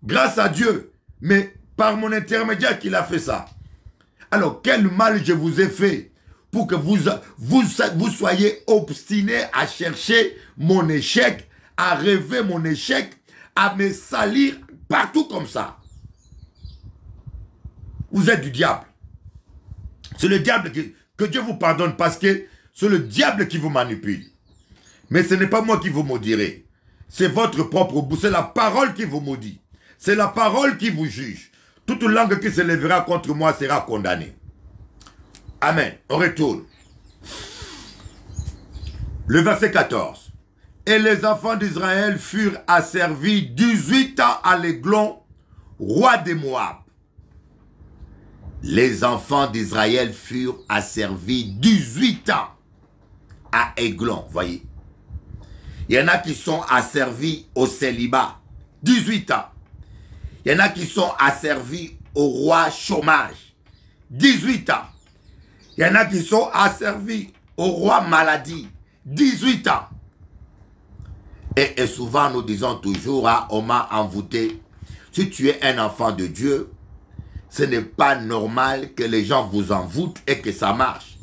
Grâce à Dieu. Mais par mon intermédiaire qu'il a fait ça. Alors, quel mal je vous ai fait pour que vous soyez obstinés à chercher mon échec, à rêver mon échec, à me salir partout comme ça. Vous êtes du diable. C'est le diable que Dieu vous pardonne parce que c'est le diable qui vous manipule. Mais ce n'est pas moi qui vous maudirai. C'est votre propre bouche. C'est la parole qui vous maudit. C'est la parole qui vous juge. Toute langue qui se lèvera contre moi sera condamnée. Amen. On retourne. Le verset 14. Et les enfants d'Israël furent asservis 18 ans à l'Églon, roi des Moab. Les enfants d'Israël furent asservis 18 ans à Églon, voyez. Il y en a qui sont asservis au célibat, 18 ans. Il y en a qui sont asservis au roi chômage, 18 ans. Il y en a qui sont asservis au roi maladie, 18 ans. Et souvent nous disons toujours, ah, on m'a envoûté. Si tu es un enfant de Dieu, ce n'est pas normal que les gens vous envoûtent et que ça marche.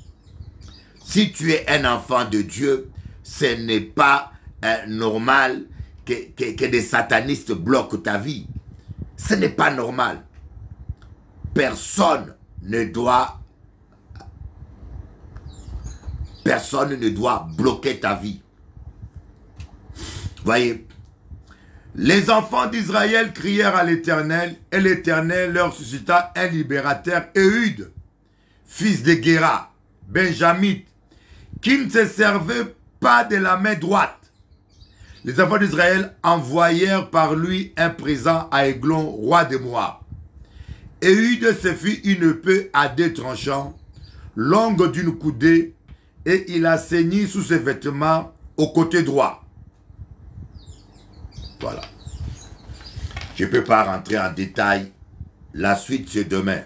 Si tu es un enfant de Dieu, ce n'est pas normal que des satanistes bloquent ta vie. Ce n'est pas normal. Personne ne doit bloquer ta vie. Voyez, les enfants d'Israël crièrent à l'Éternel, et l'Éternel leur suscita un libérateur, Éhud, fils de Guéra, benjamite, qui ne se servait pas de la main droite. Les enfants d'Israël envoyèrent par lui un présent à Églon, roi de Moab. Éhud se fit une épée à 2 tranchants, longue d'une coudée, et il la ceignit sous ses vêtements au côté droit. Voilà. Je ne peux pas rentrer en détail. La suite, c'est demain.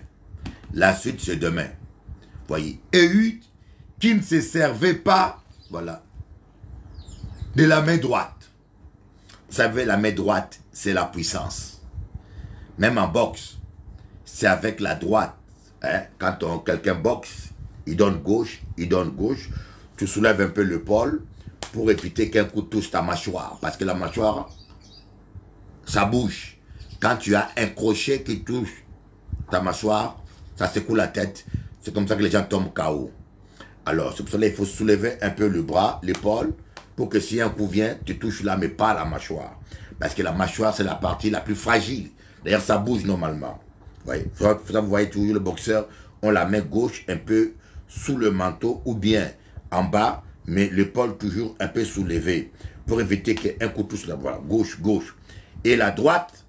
La suite, c'est demain. Voyez. Éhud, qui ne se servait pas, voilà, de la main droite. Vous savez, la main droite, c'est la puissance. Même en boxe, c'est avec la droite. Hein? Quand quelqu'un boxe, il donne gauche, tu soulèves un peu l'épaule pour éviter qu'un coup touche ta mâchoire. Parce que la mâchoire, ça bouge. Quand tu as un crochet qui touche ta mâchoire, ça secoue la tête. C'est comme ça que les gens tombent KO. Alors, c'est pour cela qu'il faut soulever un peu le bras, l'épaule, pour que si un coup vient, tu touches là, mais pas la mâchoire. Parce que la mâchoire, c'est la partie la plus fragile. D'ailleurs, ça bouge normalement. Vous voyez, vous voyez toujours le boxeur, on la main gauche un peu sous le manteau ou bien en bas, mais l'épaule toujours un peu soulevée pour éviter qu'un coup touche la voilà, gauche. Et la droite,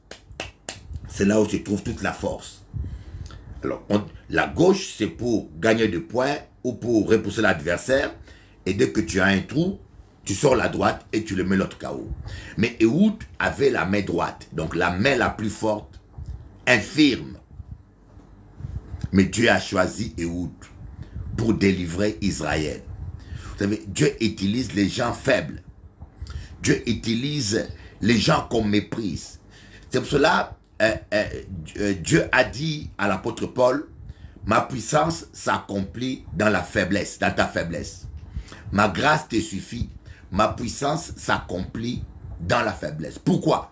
c'est là où se trouve toute la force. Alors, la gauche, c'est pour gagner des points ou pour repousser l'adversaire. Et dès que tu as un trou, tu sors la droite et tu le mets l'autre KO. Mais Éhud avait la main droite, donc la main la plus forte, infirme. Mais Dieu a choisi Éhud pour délivrer Israël. Vous savez, Dieu utilise les gens faibles. Dieu utilise les gens qu'on méprise. C'est pour cela, Dieu a dit à l'apôtre Paul, ma puissance s'accomplit dans la faiblesse, dans ta faiblesse. Ma grâce te suffit. Ma puissance s'accomplit dans la faiblesse. Pourquoi?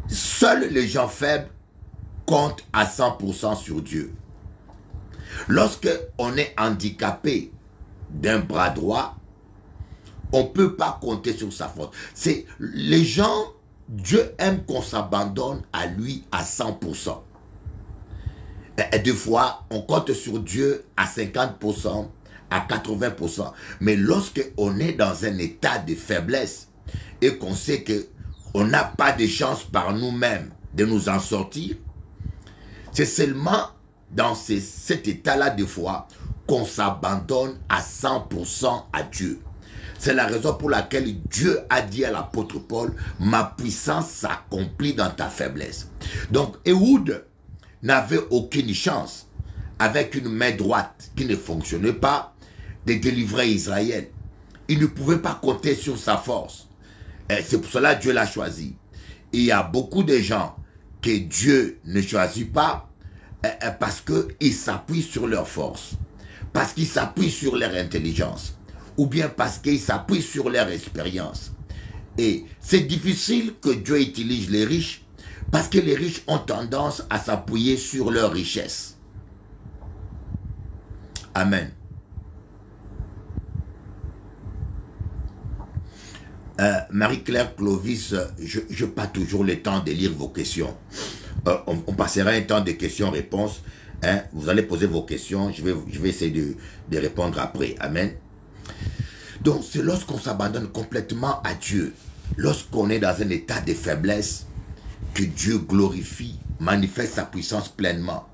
Seuls les gens faibles comptent à 100% sur Dieu. Lorsque on est handicapé d'un bras droit, on ne peut pas compter sur sa force. C'est les gens, Dieu aime qu'on s'abandonne à lui à 100%. Et des fois, on compte sur Dieu à 50%, à 80%. Mais lorsque on est dans un état de faiblesse et qu'on sait qu'on n'a pas de chance par nous-mêmes de nous en sortir, c'est seulement dans cet état-là de foi qu'on s'abandonne à 100% à Dieu. C'est la raison pour laquelle Dieu a dit à l'apôtre Paul, ma puissance s'accomplit dans ta faiblesse. Donc Éhud n'avait aucune chance, avec une main droite qui ne fonctionnait pas, de délivrer Israël. Il ne pouvait pas compter sur sa force. C'est pour cela que Dieu l'a choisi. Et il y a beaucoup de gens que Dieu ne choisit pas parce qu'ils s'appuient sur leur force, parce qu'ils s'appuient sur leur intelligence, ou bien parce qu'ils s'appuient sur leur expérience. Et c'est difficile que Dieu utilise les riches, parce que les riches ont tendance à s'appuyer sur leur richesse. Amen. Marie-Claire Clovis, je n'ai pas toujours le temps de lire vos questions. On passera un temps de questions-réponses. Hein? Vous allez poser vos questions. Je vais essayer de répondre après. Amen. Donc c'est lorsqu'on s'abandonne complètement à Dieu, lorsqu'on est dans un état de faiblesse, que Dieu glorifie, manifeste sa puissance pleinement.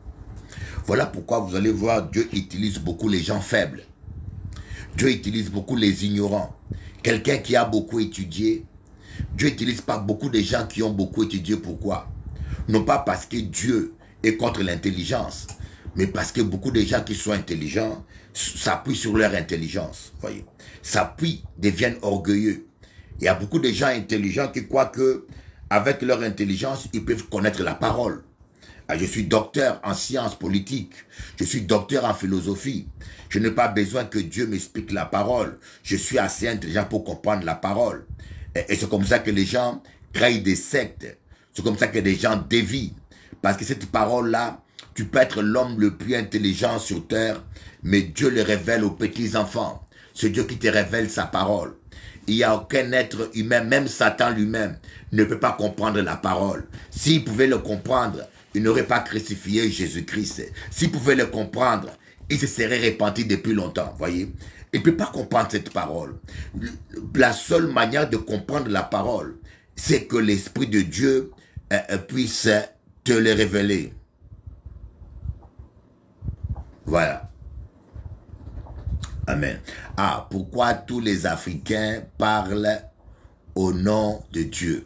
Voilà pourquoi vous allez voir, Dieu utilise beaucoup les gens faibles. Dieu utilise beaucoup les ignorants. Quelqu'un qui a beaucoup étudié, Dieu n'utilise pas beaucoup de gens qui ont beaucoup étudié. Pourquoi? Non pas parce que Dieu est contre l'intelligence, mais parce que beaucoup de gens qui sont intelligents s'appuient sur leur intelligence. Voyez, s'appuient, deviennent orgueilleux. Il y a beaucoup de gens intelligents qui croient que avec leur intelligence, ils peuvent connaître la parole. Je suis docteur en sciences politiques. Je suis docteur en philosophie. Je n'ai pas besoin que Dieu m'explique la parole. Je suis assez intelligent pour comprendre la parole. Et c'est comme ça que les gens créent des sectes. C'est comme ça que des gens dévient. Parce que cette parole-là, tu peux être l'homme le plus intelligent sur terre, mais Dieu le révèle aux petits enfants. C'est Dieu qui te révèle sa parole. Il n'y a aucun être humain, même Satan lui-même, ne peut pas comprendre la parole. S'il pouvait le comprendre, il n'aurait pas crucifié Jésus-Christ. S'il pouvait le comprendre, il se serait repenti depuis longtemps, voyez. Il ne peut pas comprendre cette parole. La seule manière de comprendre la parole, c'est que l'Esprit de Dieu puisse te le révéler. Voilà. Amen. Ah, pourquoi tous les Africains parlent au nom de Dieu?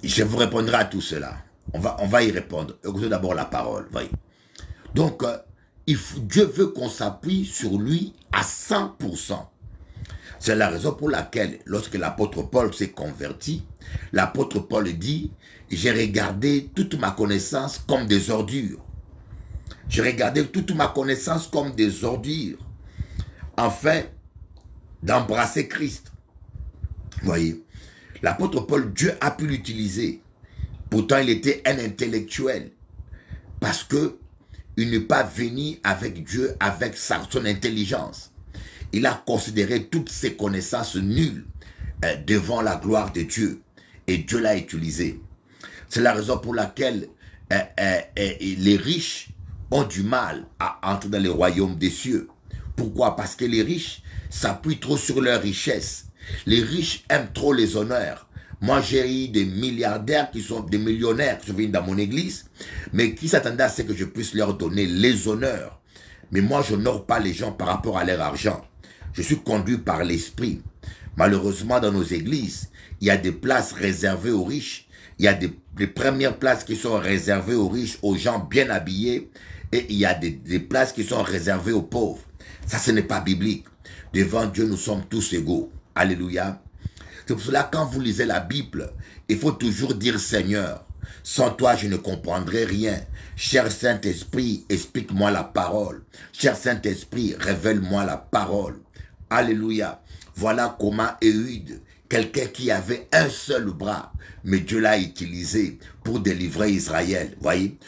Je vous répondrai à tout cela. On va y répondre. Écoutez d'abord la parole. Voyez. Donc, Dieu veut qu'on s'appuie sur lui à 100%. C'est la raison pour laquelle, lorsque l'apôtre Paul s'est converti, l'apôtre Paul dit, j'ai regardé toute ma connaissance comme des ordures. J'ai regardé toute ma connaissance comme des ordures, afin d'embrasser Christ. Vous voyez, l'apôtre Paul, Dieu a pu l'utiliser. Pourtant, il était un intellectuel. Parce que il n'est pas venu avec Dieu, avec son intelligence. Il a considéré toutes ses connaissances nulles devant la gloire de Dieu. Et Dieu l'a utilisé. C'est la raison pour laquelle les riches ont du mal à entrer dans le royaume des cieux. Pourquoi? Parce que les riches s'appuient trop sur leur richesse. Les riches aiment trop les honneurs. Moi, j'ai eu des milliardaires qui sont des millionnaires qui sont venus dans mon église, mais qui s'attendaient à ce que je puisse leur donner les honneurs. Mais moi, je n'honore pas les gens par rapport à leur argent. Je suis conduit par l'esprit. Malheureusement, dans nos églises, il y a des places réservées aux riches. Il y a des premières places qui sont réservées aux riches, aux gens bien habillés. Et il y a des places qui sont réservées aux pauvres. Ça, ce n'est pas biblique. Devant Dieu, nous sommes tous égaux. Alléluia. C'est pour cela, quand vous lisez la Bible, il faut toujours dire Seigneur, sans toi, je ne comprendrai rien. Cher Saint-Esprit, explique-moi la parole. Cher Saint-Esprit, révèle-moi la parole. Alléluia. Voilà comment Ehud, quelqu'un qui avait un seul bras, mais Dieu l'a utilisé pour délivrer Israël. Voyez.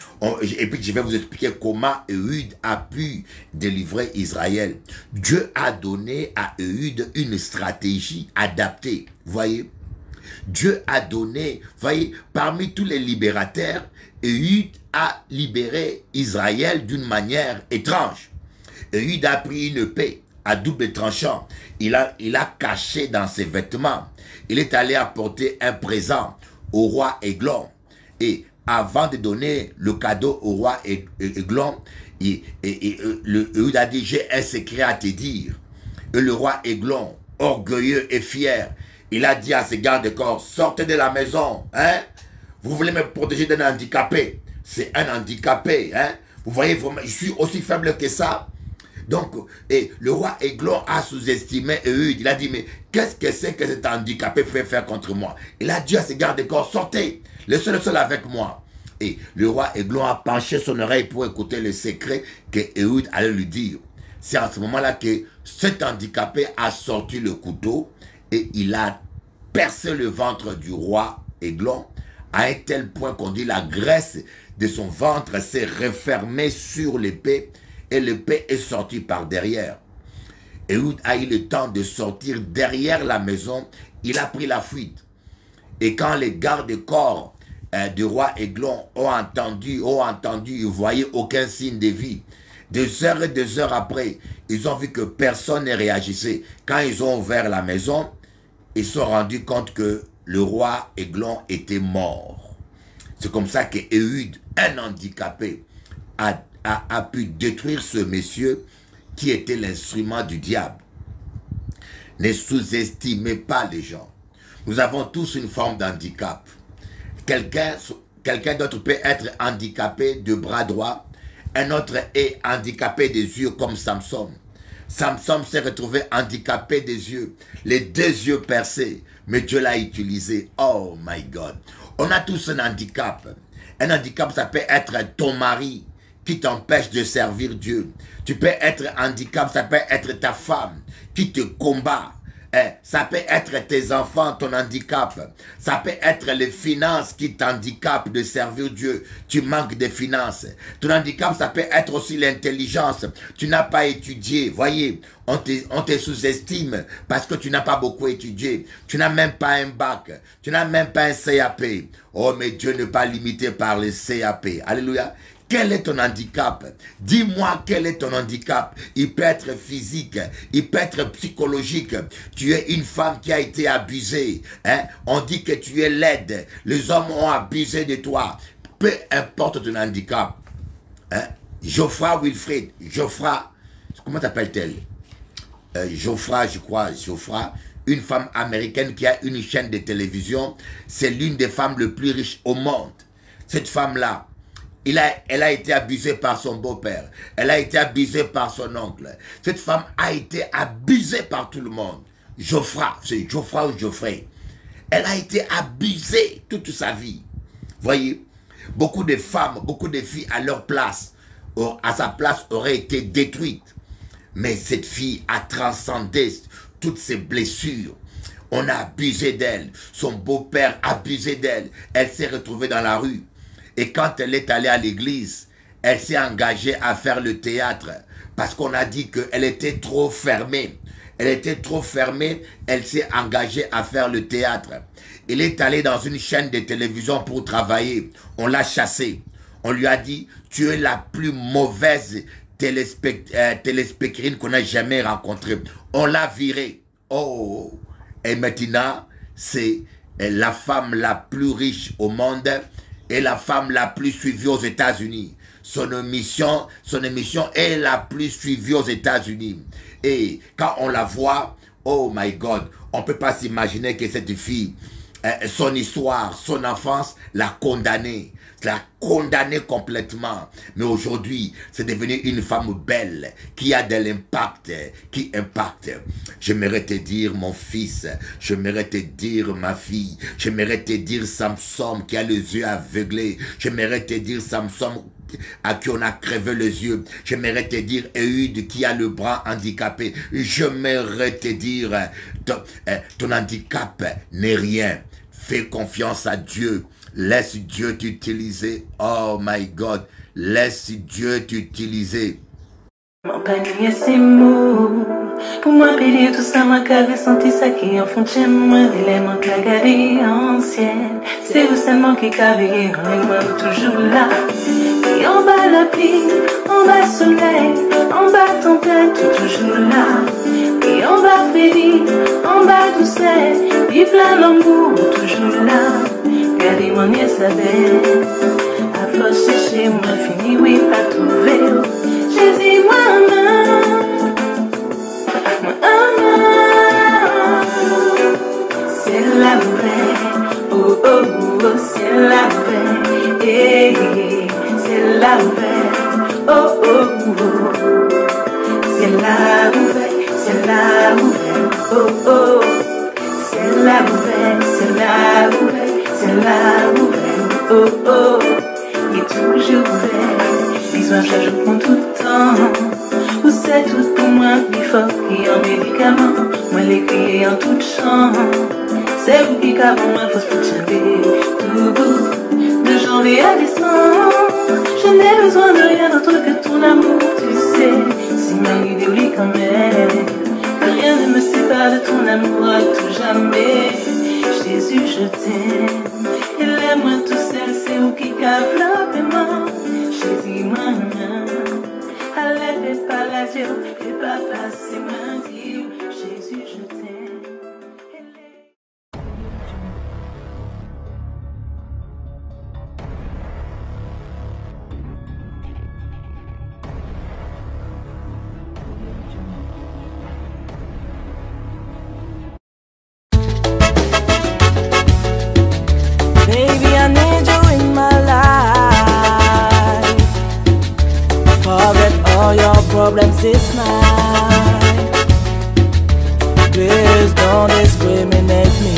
Et puis je vais vous expliquer comment Ehud a pu délivrer Israël. Dieu a donné à Ehud une stratégie adaptée. Voyez. Dieu a donné, voyez, parmi tous les libérateurs, Ehud a libéré Israël d'une manière étrange. Ehud a pris une épée à double tranchant. Il a caché dans ses vêtements. Il est allé apporter un présent au roi Églon. Et avant de donner le cadeau au roi Églon, Ehud a dit, j'ai un secret à te dire. Et le roi Églon, orgueilleux et fier, il a dit à ses gardes-corps, sortez de la maison. Hein? Vous voulez me protéger d'un handicapé. C'est un handicapé. Hein? Vous voyez, je suis aussi faible que ça. Donc, et le roi Églon a sous-estimé Ehud. Il a dit, mais qu'est-ce que c'est que cet handicapé peut faire contre moi? Il a dit à ses gardes-corps, sortez, laissez-le seul avec moi. Et le roi Églon a penché son oreille pour écouter le secret que Ehud allait lui dire. C'est à ce moment-là que cet handicapé a sorti le couteau et il a percé le ventre du roi Églon à un tel point qu'on dit la graisse de son ventre s'est refermée sur l'épée et l'épée est sortie par derrière. Ehud a eu le temps de sortir derrière la maison, il a pris la fuite. Et quand les gardes-corps du roi Églon ont entendu, ils ne voyaient aucun signe de vie. et 2 heures après, ils ont vu que personne ne réagissait. Quand ils ont ouvert la maison, ils se sont rendus compte que le roi Aiglon était mort. C'est comme ça que Ehud, un handicapé, a pu détruire ce monsieur qui était l'instrument du diable. Ne sous-estimez pas les gens. Nous avons tous une forme d'handicap. Quelqu'un d'autre peut être handicapé de bras droit. Un autre est handicapé des yeux comme Samson. Samson s'est retrouvé handicapé des yeux. Les 2 yeux percés. Mais Dieu l'a utilisé. Oh my God. On a tous un handicap. Un handicap, ça peut être ton mari qui t'empêche de servir Dieu. Tu peux être handicap, ça peut être ta femme qui te combat. Ça peut être tes enfants, ton handicap. Ça peut être les finances qui t'handicapent de servir Dieu. Tu manques de finances. Ton handicap, ça peut être aussi l'intelligence. Tu n'as pas étudié. Voyez, on te sous-estime parce que tu n'as pas beaucoup étudié. Tu n'as même pas un bac. Tu n'as même pas un CAP. Oh, mais Dieu n'est pas limité par les CAP. Alléluia. Quel est ton handicap? Dis-moi quel est ton handicap. Il peut être physique, il peut être psychologique. Tu es une femme qui a été abusée. On dit que tu es laide. Les hommes ont abusé de toi. Peu importe ton handicap. Geoffra Wilfred. Geoffra, comment t'appelle-t-elle? Geoffra, je crois. Geoffra, une femme américaine qui a une chaîne de télévision. C'est l'une des femmes les plus riches au monde. Cette femme-là, elle a été abusée par son beau-père. Elle a été abusée par son oncle. Cette femme a été abusée par tout le monde. Geoffra, c'est Geoffra ou Geoffrey. Elle a été abusée toute sa vie. Voyez, beaucoup de femmes, beaucoup de filles à leur place, à sa place, auraient été détruites. Mais cette fille a transcendé toutes ses blessures. On a abusé d'elle. Son beau-père a abusé d'elle. Elle s'est retrouvée dans la rue. Et quand elle est allée à l'église, elle s'est engagée à faire le théâtre. Parce qu'on a dit qu'elle était trop fermée. Elle était trop fermée, elle s'est engagée à faire le théâtre. Elle est allée dans une chaîne de télévision pour travailler. On l'a chassée. On lui a dit, tu es la plus mauvaise téléspectatrice qu'on a jamais rencontrée. On l'a virée. Oh! Et maintenant, c'est la femme la plus riche au monde et la femme la plus suivie aux États-Unis. Son émission est la plus suivie aux États-Unis. Et quand on la voit, oh my God, on ne peut pas s'imaginer que cette fille, son histoire, son enfance, l'a condamnée complètement. Mais aujourd'hui, c'est devenu une femme belle, qui a de l'impact, qui impacte. J'aimerais te dire, mon fils, j'aimerais te dire, ma fille, j'aimerais te dire Samson qui a les yeux aveuglés, j'aimerais te dire Samson à qui on a crevé les yeux. J'aimerais te dire Ehud qui a le bras handicapé. J'aimerais te dire ton handicap n'est rien. Fais confiance à Dieu. Laisse Dieu t'utiliser. Oh my God. Laisse Dieu t'utiliser. Mon panier c'est mou. Pour moi, payer tout ça, ma cave senti ça qui en fond de chez moi. L'élément que la galerie ancienne. C'est vous seulement qui cavez, on moi toujours là. Et en bas la pluie, en bas soleil, en bas tempête, toujours là. Et en bas félie, en bas douceur, puis plein d'amour, toujours là. Regardez mon niais savait, à force chercher, moi fini, oui, pas trouvé. Jésus, moi-même. C'est la nouvelle, oh oh oh, c'est la nouvelle, eh, c'est la nouvelle, oh oh oh, c'est la nouvelle, c'est la nouvelle, oh oh, c'est la nouvelle, c'est la nouvelle, c'est la nouvelle, oh oh, il est toujours nouvelle, besoin chaque jour pour tout le temps. Vous c'est tout pour moi, il faut qu'il y ait un médicament. Moi l'écris en tout chant. C'est vous qui capez moi, faut se chanter. Tout bout, de janvier à décembre. Je n'ai besoin de rien d'autre que ton amour, tu sais. C'est ma idée, oui, quand même. Que rien ne me sépare de ton amour à tout jamais. Jésus, je t'aime. Et l'aime-moi tout seul, c'est vous qui capez le paiement. Jésus, moi, allez. pas la dire, et pas passer ma vie. Jésus, je t'aime. Baby, I need you in my life. Forget all your problems this night. Please don't discriminate me.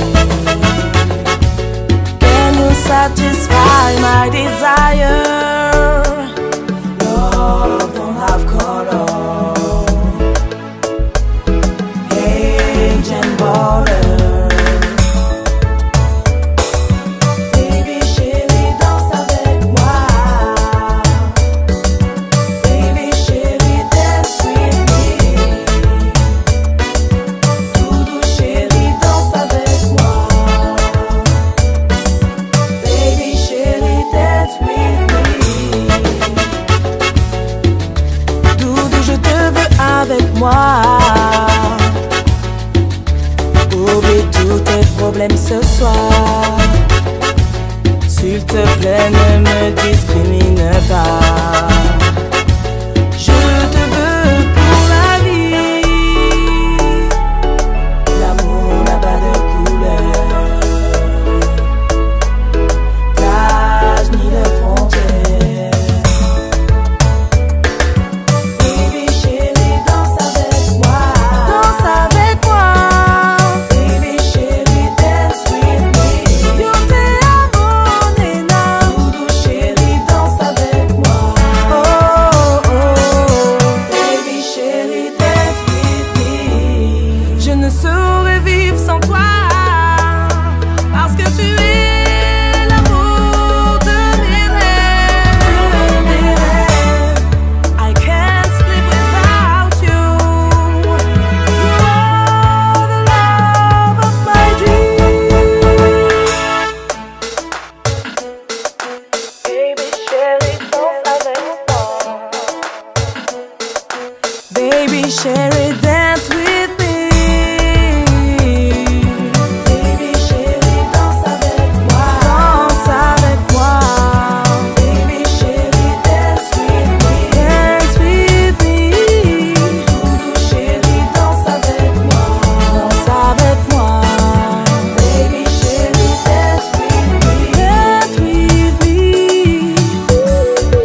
Can you satisfy my desire? Love don't have color, age and border. Avec moi, oublie tous tes problèmes ce soir. S'il te plaît, ne me discrimine pas. Je te veux pour la vie. L'amour n'a pas de couleur, d'âge ni de frontières. Baby, chérie, dance with me. Baby, chérie, danse avec moi. Danse avec moi. Baby, chérie, dance with me. Dance with me. Doudou, chérie, danse avec moi. Danse avec moi. Baby, chérie, dance with me. Dance with me.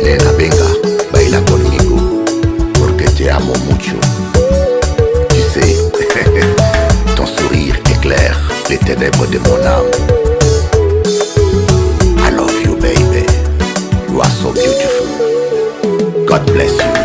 Nena, venga, baila conmigo, porque te amo mucho. Tu sais, ton sourire éclaire les ténèbres de mon âme. I love you, baby. You are so beautiful. God bless you.